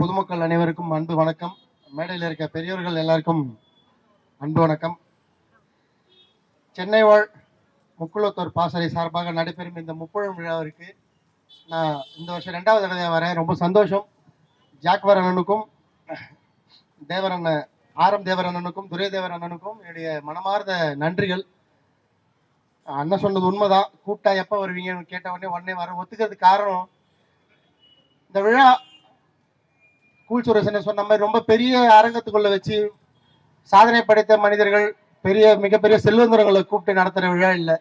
பொதுமக்கள் அனைவருக்கும் அன்பு வணக்கம். மேடையில் இருக்க பெரியவர்கள் எல்லாருக்கும் அன்பு வணக்கம். சென்னை வாழ் முக்குளத்தூர் பாசறை சார்பாக நடைபெறும் இந்த முப்பழம் விழாவிற்கு நான் இந்த வருஷம் 2வது தடவை வரேன். ரொம்ப சந்தோஷம். ஜாக்வர் அண்ணனுக்கும் ஆரம் தேவர் அண்ணனுக்கும் துரை தேவர் அண்ணனுக்கும் என்னுடைய மனமார்ந்த நன்றிகள். அண்ணன் சொன்னது உண்மைதான். கூப்பிட்டா எப்போ வருவீங்கன்னு கேட்ட உடனே வர ஒத்துக்கிறதுக்கு காரணம், இந்த விழா கூல் சுரேசன் சொன்ன மாதிரி ரொம்ப பெரிய அரங்கத்துக்குள்ள வச்சு சாதனை படைத்த மனிதர்கள், மிகப்பெரிய செல்வந்தரங்களை கூப்பிட்டு நடத்துகிற விழா இல்லை.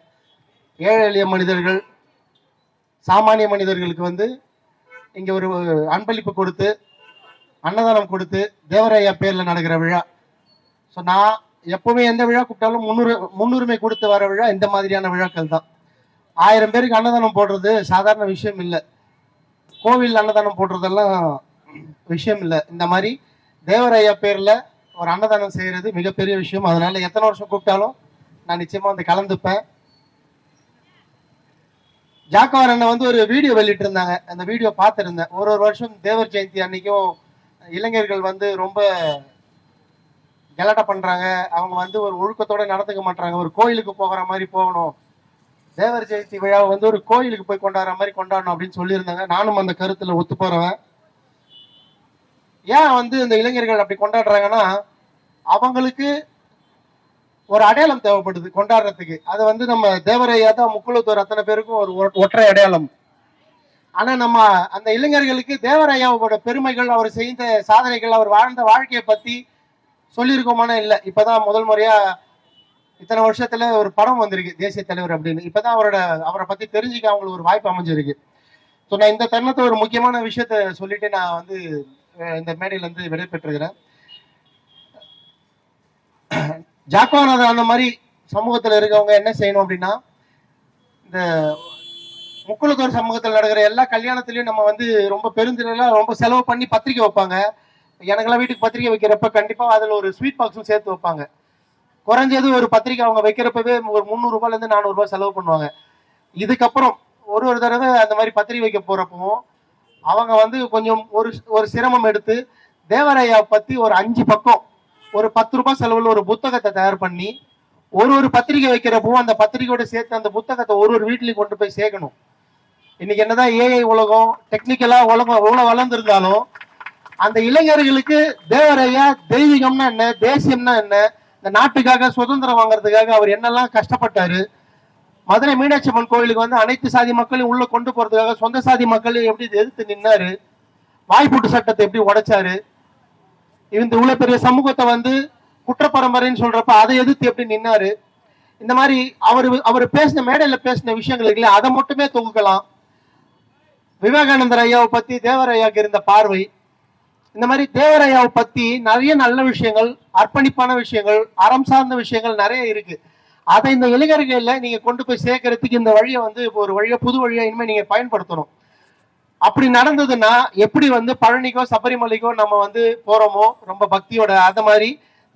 ஏழை எளிய மனிதர்கள், சாமானிய மனிதர்களுக்கு இங்கே ஒரு அன்பளிப்பு கொடுத்து அன்னதானம் கொடுத்து தேவராயா பேரில் நடக்கிற விழா. ஸோ நான் எப்பவுமே எந்த விழா கூப்பிட்டாலும் முன்னுரிமை கொடுத்து வர விழா இந்த மாதிரியான விழாக்கள் தான். 1000 பேருக்கு அன்னதானம் போடுறது சாதாரண விஷயம் இல்லை. கோவில் அன்னதானம் போடுறதெல்லாம் விஷயம் இல்லை. இந்த மாதிரி தேவராயா பேரில் ஒரு அன்னதானம் செய்கிறது மிகப்பெரிய விஷயம். அதனால எத்தனை வருஷம் கூப்பிட்டாலும் நான் நிச்சயமாக கலந்துப்பேன். ஜாக்கவர் அண்ணன் ஒரு வீடியோ வெளியிட்டு இருந்தாங்க. அந்த வீடியோ பார்த்துருந்தேன். ஒரு வருஷம் தேவர் ஜெயந்தி அன்னைக்கும் இளைஞர்கள் ரொம்ப கலாட்டா பண்றாங்க. அவங்க ஒரு ஒழுக்கத்தோட நடந்துக்க மாட்டாங்க. ஒரு கோயிலுக்கு போகிற மாதிரி போகணும், தேவர் ஜெயந்தி விழாவை ஒரு கோயிலுக்கு போய் கொண்டாடுற மாதிரி கொண்டாடணும் அப்படின்னு சொல்லியிருந்தாங்க. நானும் அந்த கருத்துல ஒத்து போறேன். ஏன் இந்த இளைஞர்கள் அப்படி கொண்டாடுறாங்கன்னா, அவங்களுக்கு ஒரு அடையாளம் தேவைப்படுது கொண்டாடுறதுக்கு. அது நம்ம தேவரையா தான் முக்குளத்தூர் அத்தனை பேருக்கும் ஒரு ஒற்றை அடையாளம். ஆனா நம்ம அந்த இளைஞர்களுக்கு தேவரையாவோட பெருமைகள், அவர் செய்த சாதனைகள், அவர் வாழ்ந்த வாழ்க்கையை பத்தி சொல்லியிருக்கோமான இல்லை. இப்பதான் முதல் முறையா இத்தனை வருஷத்துல ஒரு படம் வந்திருக்கு, தேசிய தலைவர் அப்படின்னு. இப்பதான் அவரை பத்தி தெரிஞ்சுக்க அவங்களுக்கு ஒரு வாய்ப்பு அமைஞ்சிருக்கு. ஸோ நான் இந்த தருணத்தை ஒரு முக்கியமான விஷயத்த சொல்லிட்டு நான் இந்த மேடையில விடை பெற்றுகிறேன். ஜாக்வான் அந்த மாதிரி சமூகத்துல இருக்கவங்க என்ன செய்யணும் அப்படின்னா, இந்த முக்குளத்தூர் சமூகத்தில் நடக்கிற எல்லா கல்யாணத்திலையும் நம்ம ரொம்ப பெருந்திரளா ரொம்ப செலவு பண்ணி பத்திரிக்கை வைப்பாங்க. எனக்கெல்லாம் வீட்டுக்கு பத்திரிக்கை வைக்கிறப்ப கண்டிப்பா அதுல ஒரு ஸ்வீட் பாக்ஸும் சேர்த்து வைப்பாங்க. குறைஞ்சது ஒரு பத்திரிக்கை அவங்க வைக்கிறப்பவே ஒரு 300 ரூபாயில இருந்து 400 ரூபாய் செலவு பண்ணுவாங்க. இதுக்கப்புறம் ஒரு தடவை அந்த மாதிரி பத்திரிக்கை வைக்க போறப்பவும் அவங்க கொஞ்சம் ஒரு சிரமம் எடுத்து தேவரையா பத்தி ஒரு 5 பக்கம் ஒரு 10 ரூபாய் செலவுல ஒரு புத்தகத்தை தயார் பண்ணி ஒரு பத்திரிகை வைக்கிறப்போ அந்த பத்திரிகையோட சேர்த்து அந்த புத்தகத்தை ஒரு வீட்லயும் கொண்டு போய் சேர்க்கணும். இன்னைக்கு என்னதான் ஏஐ உலகம், டெக்னிக்கலா உலகம் எவ்வளவு வளர்ந்துருந்தாலும் அந்த இளைஞர்களுக்கு தேவரையா தெய்வீகம்னா என்ன, தேசியம்னா என்ன, இந்த நாட்டுக்காக சுதந்திரம் வாங்குறதுக்காக அவர் என்னெல்லாம் கஷ்டப்பட்டாரு, மதுரை மீனாட்சி அம்மன் கோயிலுக்கு அனைத்து சாதி மக்களையும் உள்ள கொண்டு போறதுக்காக சொந்த சாதி மக்களையும் எப்படி எதிர்த்து நின்னாரு, வாய்ப்பூட்டு சட்டத்தை எப்படி உடைச்சாரு, இந்த இவ்வளவு பெரிய சமூகத்தை குற்றப்பரம்பரைன்னு சொல்றப்ப அதை எதிர்த்து எப்படி நின்னாரு. இந்த மாதிரி அவர் பேசின மேடையில பேசின விஷயங்கள் இருக்குல்ல, அதை மட்டுமே தொகுக்கலாம். விவேகானந்தர் ஐயாவை பத்தி தேவரையாவுக்கு இருந்த பார்வை, இந்த மாதிரி தேவரையாவை பத்தி நிறைய நல்ல விஷயங்கள், அர்ப்பணிப்பான விஷயங்கள், அறம் சார்ந்த விஷயங்கள் நிறைய இருக்கு. அதை இந்த இளைஞர்கள்ல நீங்க கொண்டு போய் சேர்க்கறதுக்கு இந்த வழியை ஒரு வழியா, புது வழியா இனிமே நீங்க பயன்படுத்தணும். அப்படி நடந்ததுன்னா எப்படி பழனிக்கோ சபரிமலைக்கோ நம்ம போறோமோ ரொம்ப பக்தியோட, அந்த மாதிரி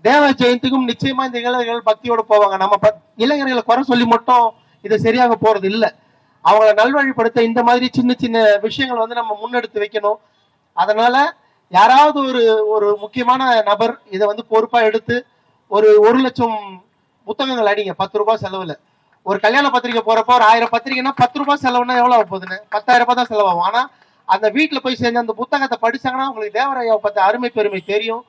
தேவ ஜெயந்திக்கும் நிச்சயமா இந்த இளைஞர்கள் பக்தியோட போவாங்க. நம்ம இளைஞர்களை குறை சொல்லி மட்டும் இது சரியாக போறது இல்லை. அவங்கள நல்வழிப்படுத்த இந்த மாதிரி சின்ன சின்ன விஷயங்கள் நம்ம முன்னெடுத்து வைக்கணும். அதனால யாராவது ஒரு முக்கியமான நபர் இதை பொறுப்பா எடுத்து ஒரு 1 லட்சம் புத்தகங்கள் அடிங்க 10 ரூபாய் செலவுல. ஒரு கல்யாண பத்திரிகை போறப்போ ஒரு 1000 பத்திரிகைன்னா 10 ரூபாய் செலவுனா எவ்வளவு போகுதுன்னு 10,000 ரூபாய் தான் செலவாகும். ஆனா அந்த வீட்டுல போய் சேர்ந்து அந்த புத்தகத்தை படிச்சாங்கன்னா உங்களுக்கு தேவரையாவை பத்தி அருமை பெருமை தெரியும்.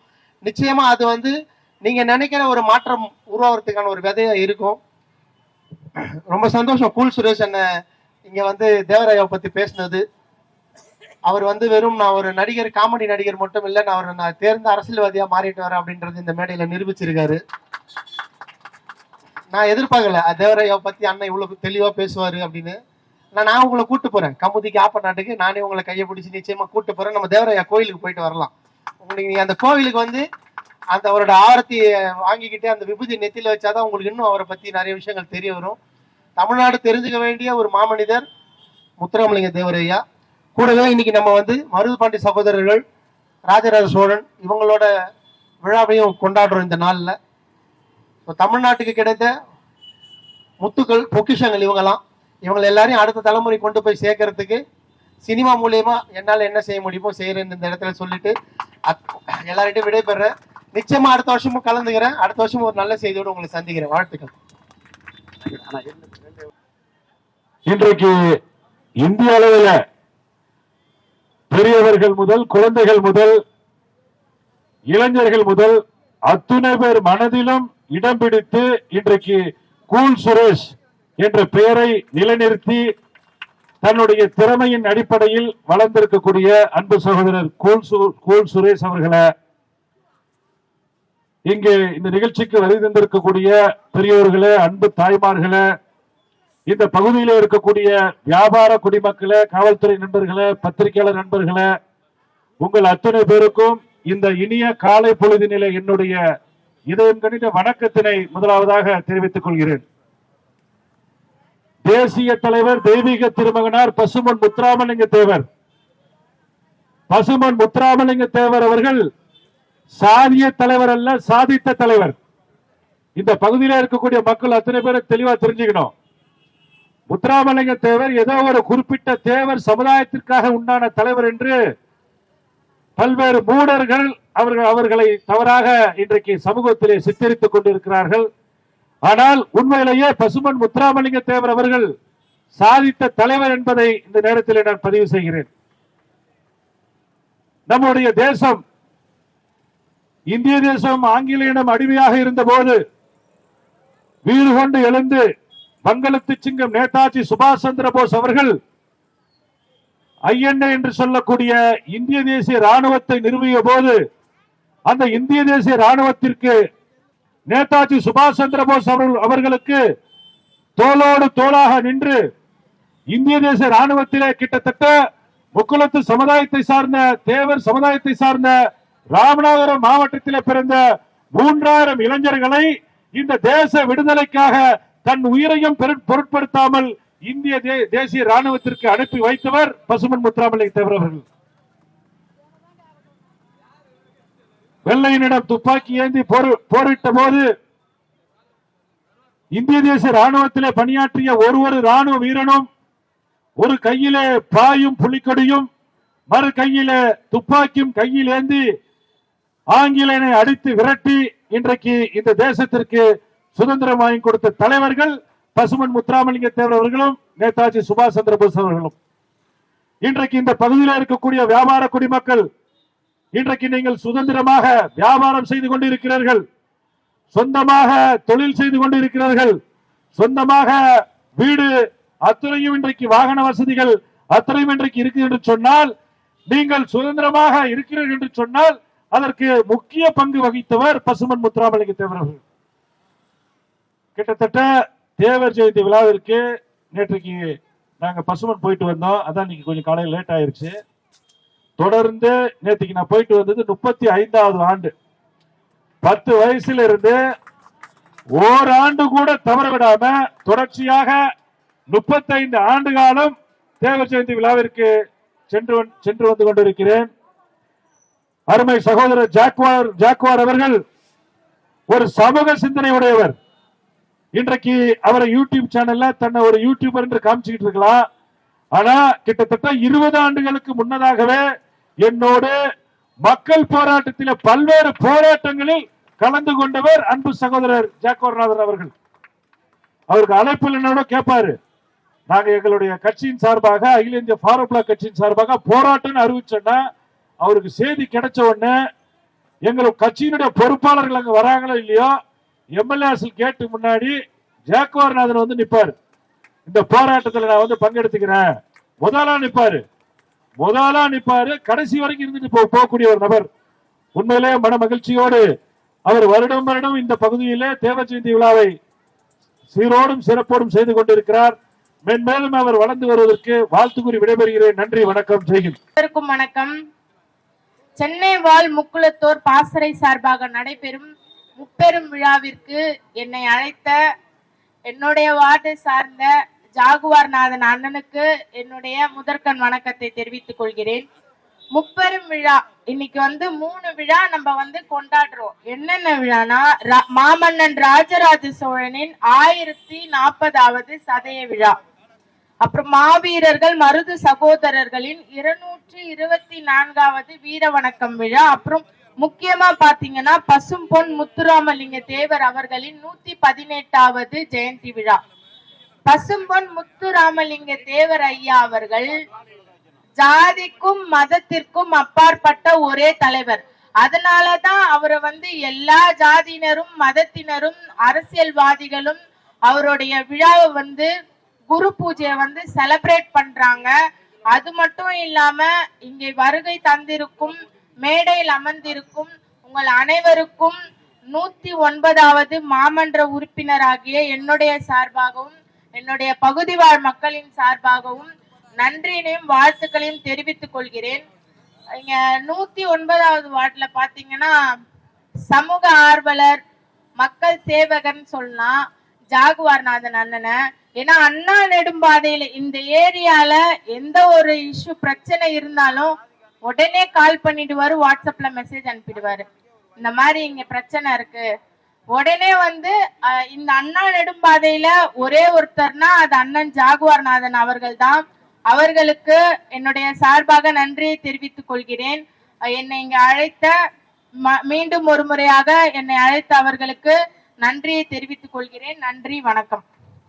நிச்சயமா அது நீங்க நினைக்கிற ஒரு மாற்றம் உருவாகிறதுக்கான ஒரு விதையா இருக்கும். ரொம்ப சந்தோஷம் கூல் சுரேஷ் அண்ணன் இங்க தேவரையாவை பத்தி பேசினது. அவர் வெறும் நான் ஒரு நடிகர், காமெடி நடிகர் மட்டும் இல்லை, நான் தேர்ந்த அரசியல்வாதியா மாறிட்டு வரேன் அப்படின்றது இந்த மேடையில நிரூபிச்சிருக்காரு. நான் எதிர்பார்க்கல தேவரையாவை பத்தி அண்ணன் இவ்வளவு தெளிவா பேசுவாரு அப்படின்னு. நான் உங்களை கூட்டு போறேன் கமுதிக்கு, ஆப்ப நாட்டுக்கு. நானே உங்களை கையை பிடிச்சி நிச்சயமா கூட்டு போறேன். நம்ம தேவரையா கோயிலுக்கு போயிட்டு வரலாம். உங்களுக்கு நீங்க அந்த கோவிலுக்கு அந்த அவரோட ஆரத்தி வாங்கிக்கிட்டு அந்த விபூதி நெத்தியில வச்சாதான் உங்களுக்கு இன்னும் அவரை பத்தி நிறைய விஷயங்கள் தெரிய வரும். தமிழ்நாடு தெரிஞ்சுக்க வேண்டிய ஒரு மாமனிதர் முத்துராமலிங்க தேவரையா. கூடவே இன்னைக்கு நம்ம மருதுபாண்டி சகோதரர்கள், ராஜராஜ சோழன் இவங்களோட விழாவையும் கொண்டாடுறோம் இந்த நாள்ல. தமிழ்நாட்டுக்கு கிடைத்த முத்துக்கள், பொக்கிஷங்கள் இவங்களை எல்லாரையும் அடுத்த தலைமுறை கொண்டு போய் சேர்க்கறதுக்கு சினிமா மூலியமா என்னால என்ன செய்ய முடியுமோ செய்யறேன்னு இந்த இடத்துல சொல்லிட்டு எல்லார்கிட்டையும் விடைபெறேன். நிச்சயமா அடுத்த வருஷமும் கலந்துக்கிறேன். அடுத்த வருஷம் ஒரு நல்ல செய்தியோடு உங்களை சந்திக்கிறேன். வாழ்த்துக்கள். இன்றைக்கு இந்திய அளவில் பெரியவர்கள் முதல் குழந்தைகள் முதல் இளைஞர்கள் முதல் அத்துணை பேர் மனதிலும் இடம் பிடித்து இன்றைக்கு கூல் சுரேஷ் என்ற பெயரை நிலைநிறுத்தி தன்னுடைய திறமையின் அடிப்படையில் வளர்ந்திருக்கக்கூடிய அன்பு சகோதரர் கூல் சுரேஷ் அவர்களை இங்கு இந்த நிகழ்ச்சிக்கு வருகை தந்திருக்கக்கூடிய பெரியோர்களே, அன்பு தாய்மார்களே, இந்த பகுதியில் இருக்கக்கூடிய வியாபார குடிமக்களே, காவல்துறை நண்பர்களே, பத்திரிகையாளர் நண்பர்களே, உங்கள் அத்தனை பேருக்கும் இந்த இனிய காலை பொழுதினிலே என்னுடைய இதயம் கணித வணக்கத்தினை முதலாவதாக தெரிவித்துக் கொள்கிறேன். தேசிய தலைவர் தெய்வீக திருமகனார் பசும்பொன் முத்துராமலிங்க தேவர் அவர்கள் சாதிய தலைவர் அல்ல, சாதித்த தலைவர். இந்த பகுதியில் இருக்கக்கூடிய மக்கள் அத்தனை பேரை தெளிவா தெரிஞ்சுக்கணும். முத்துராமலிங்க தேவர் ஏதோ ஒரு குறிப்பிட்ட தேவர் சமுதாயத்திற்காக உண்டான தலைவர் என்று பல்வேறு மூடர்கள் அவர்களை தவறாக இன்றைக்கு சமூகத்திலே சித்தரித்துக் கொண்டிருக்கிறார்கள். ஆனால் உண்மையிலேயே பசும்பொன் முத்துராமலிங்க தேவர் அவர்கள் சாதித்த தலைவர் என்பதை இந்த நேரத்தில் நான் பதிவு செய்கிறேன். நம்முடைய தேசம், இந்திய தேசம் ஆங்கிலேயிடம் அடிமையாக இருந்த போது வீறு கொண்டு எழுந்து வங்கலத்து சிங்கம் நேதாஜி சுபாஷ் சந்திர போஸ் அவர்கள் ஐஎன்ஏ என்று சொல்லக்கூடிய இந்திய தேசிய ராணுவத்தை நிறுவிய போது அந்த இந்திய தேசிய ராணுவத்திற்கு நேதாஜி சுபாஷ் சந்திர போஸ் அவர்களுக்கு தோளோடு தோளாக நின்று இந்திய தேசிய ராணுவத்திலே கிட்டத்தட்ட முக்குளத்து சமுதாயத்தை சார்ந்த தேவர் சமுதாயத்தை சார்ந்த ராமநாதபுரம் மாவட்டத்தில் பிறந்த 3000 இளைஞர்களை இந்த தேச விடுதலைக்காக தன் உயிரையும் பொருட்படுத்தாமல் இந்திய தேசிய ராணுவத்திற்கு அனுப்பி வைத்தவர் பசும்பொன் முத்துராமலிங்க தேவர் அவர்கள். வெள்ளையனிடம் துப்பாக்கி ஏந்தி போரிட்ட போது இந்திய தேசிய ராணுவத்திலே பணியாற்றிய ஒரு ராணுவ வீரனும் ஒரு கையிலே பாயும் புலிக்கொடியும் மறு கையிலே துப்பாக்கியும் கையில் ஏந்தி ஆங்கிலேயனை அடித்து விரட்டி இன்றைக்கு இந்த தேசத்திற்கு சுதந்திரம் வாங்கி கொடுத்த தலைவர்கள் பசும்பொன் முத்துராமலிங்க தேவர் அவர்களும் நேதாஜி சுபாஷ் சந்திர போஸ் அவர்களும். இன்றைக்கு இந்த பகுதியில் இருக்கக்கூடிய வியாபார குடிமக்கள் இன்றைக்கு நீங்கள் சுதந்திரமாக வியாபாரம் செய்து கொண்டிருக்கிறீர்கள், சொந்தமாக தொழில் செய்து கொண்டிருக்கிறார்கள், சொந்தமாக வீடு அத்தனையும் இன்றைக்கு வாகன வசதிகள் அத்தனையும் இன்றைக்கு இருக்கு என்று சொன்னால், நீங்கள் சுதந்திரமாக இருக்கிறீர்கள் என்று சொன்னால் அதற்கு முக்கிய பங்கு வகித்தவர் பசும்பொன் முத்துராமலிங்க தேவர் அவர்கள். கிட்டத்தட்ட தேவர் ஜெயந்தி விழாவிற்கு நேற்றைக்கு நாங்க பசும்பொன் போயிட்டு வந்தோம். அதான் இன்னைக்கு கொஞ்சம் காலையில் லேட் ஆயிருச்சு. தொடர்ந்து நேற்றுக்கு நான் போயிட்டு வந்தது 35வது ஆண்டு. 10 வயசுல இருந்து ஓராண்டு கூட தவற விடாம தொடர்ச்சியாக 35 ஆண்டு காலம் தேவர் ஜெயந்தி விழாவிற்கு சென்று வந்து கொண்டிருக்கிறேன். அருமை சகோதரர் ஜாக்குவார் அவர்கள் ஒரு சமூக சிந்தனை உடையவர். இன்றைக்கு அவரை யூடியூப் சேனல்ல தன்னை ஒரு யூடியூபர் என்று காமிச்சுக்கிட்டு இருக்கலாம். ஆனா கிட்டத்தட்ட 20 ஆண்டுகளுக்கு முன்னதாகவே என்னோடு மக்கள் போராட்டத்தில் பல்வேறு போராட்டங்களில் கலந்து கொண்டவர் அன்பு சகோதரர் ஜாக்குவார் அவர்கள். அவருக்கு அழைப்பில் என்னோட கேட்பாரு, நாங்க எங்களுடைய கட்சியின் சார்பாக அகில இந்திய ஃபார்வர்ட் பிளாக் கட்சியின் சார்பாக போராட்டம் அறிவிச்சோன்னா அவருக்கு செய்தி கிடைச்ச உடனே எங்களுக்கு கட்சியினுடைய பொறுப்பாளர்கள் அங்க வராங்களோ இல்லையோ எம்எல்ஏஸ் கேட்டு முன்னாடி ஜாக்குவார் வந்து நிப்பாரு. இந்த போராட்டத்தில் நான் வந்து பங்கெடுத்துக்கிறேன் முதலா நிப்பாரு. கடைசி வரைக்கும் இருந்துட்டு போகக்கூடிய ஒரு நபர். உண்மையிலே மன மகிழ்ச்சியோடு அவர் வருடம் இந்த பகுதியிலே தேவர் ஜெயந்தி விழாவை சீரோடும் சிறப்போடும் செய்து கொண்டிருக்கிறார். மென்மேலும் அவர் வளர்ந்து வருவதற்கு வாழ்த்து கூறி விடைபெறுகிறேன். நன்றி, வணக்கம், ஜெய்ஹிந்த். வணக்கம். சென்னை வாழ் முக்குளத்தோர் பாசறை சார்பாக நடைபெறும் முப்பெரும் விழாவிற்கு என்னை அழைத்த என்னுடைய வார்டை சார்ந்த ஜாகுவார் நாதன் அண்ணனுக்கு என்னுடைய முதற்கண் வணக்கத்தை தெரிவித்துக் கொள்கிறேன். முப்பெரும் விழா இன்னைக்கு 3 விழா நம்ம கொண்டாடுறோம். என்னென்ன விழானா, மாமன்னன் ராஜராஜ சோழனின் 1040வது சதய விழா, அப்புறம் மாவீரர்கள் மருது சகோதரர்களின் 224வது வீர வணக்கம் விழா. அப்புறம் முக்கியமா பாத்தீங்கன்னா பசும்பொன் முத்துராமலிங்க தேவர் அவர்களின் 118வது ஜெயந்தி விழா. பசும்பொன் முத்துராமலிங்க தேவர் ஐயா அவர்கள் ஜாதிக்கும் மதத்திற்கும் அப்பாற்பட்ட ஒரே தலைவர். அதனாலதான் அவரை எல்லா ஜாதியினரும் மதத்தினரும் அரசியல்வாதிகளும் அவருடைய விழாவை குரு பூஜையை செலிப்ரேட் பண்றாங்க. அது மட்டும் இல்லாம இங்கே வருகை தந்திருக்கும் மேடையில் அமர்ந்திருக்கும் உங்கள் அனைவருக்கும் 109வது மாமன்ற உறுப்பினராகிய என்னுடைய சார்பாகவும் என்னுடைய பகுதி வாழ் மக்களின் சார்பாகவும் நன்றியினையும் வாழ்த்துக்களையும் தெரிவித்துக் கொள்கிறேன். இங்க 109வது வார்டுல பாத்தீங்கன்னா சமூக ஆர்வலர் மக்கள் சேவகன் சொல்லலாம் ஜாகுவார்நாதன் அண்ணனை. ஏன்னா அண்ணா நெடும்பாதையில இந்த ஏரியால எந்த ஒரு இஷ்யூ பிரச்சனை இருந்தாலும் உடனே கால் பண்ணிடுவாரு, வாட்ஸ்அப்ல மெசேஜ் அனுப்பிடுவாரு. இந்த மாதிரி இங்க பிரச்சனை இருக்கு, உடனே இந்த அண்ணா நெடும்பாதையில ஒரே ஒருத்தர்னா அது அண்ணன் ஜாகுவார்நாதன் அவர்கள் தான். அவர்களுக்கு என்னுடைய சார்பாக நன்றியை தெரிவித்துக் கொள்கிறேன். என்னை இங்க அழைத்த மீண்டும் ஒரு முறையாக என்னை அழைத்த அவர்களுக்கு நன்றியை தெரிவித்துக் கொள்கிறேன். நன்றி, வணக்கம்.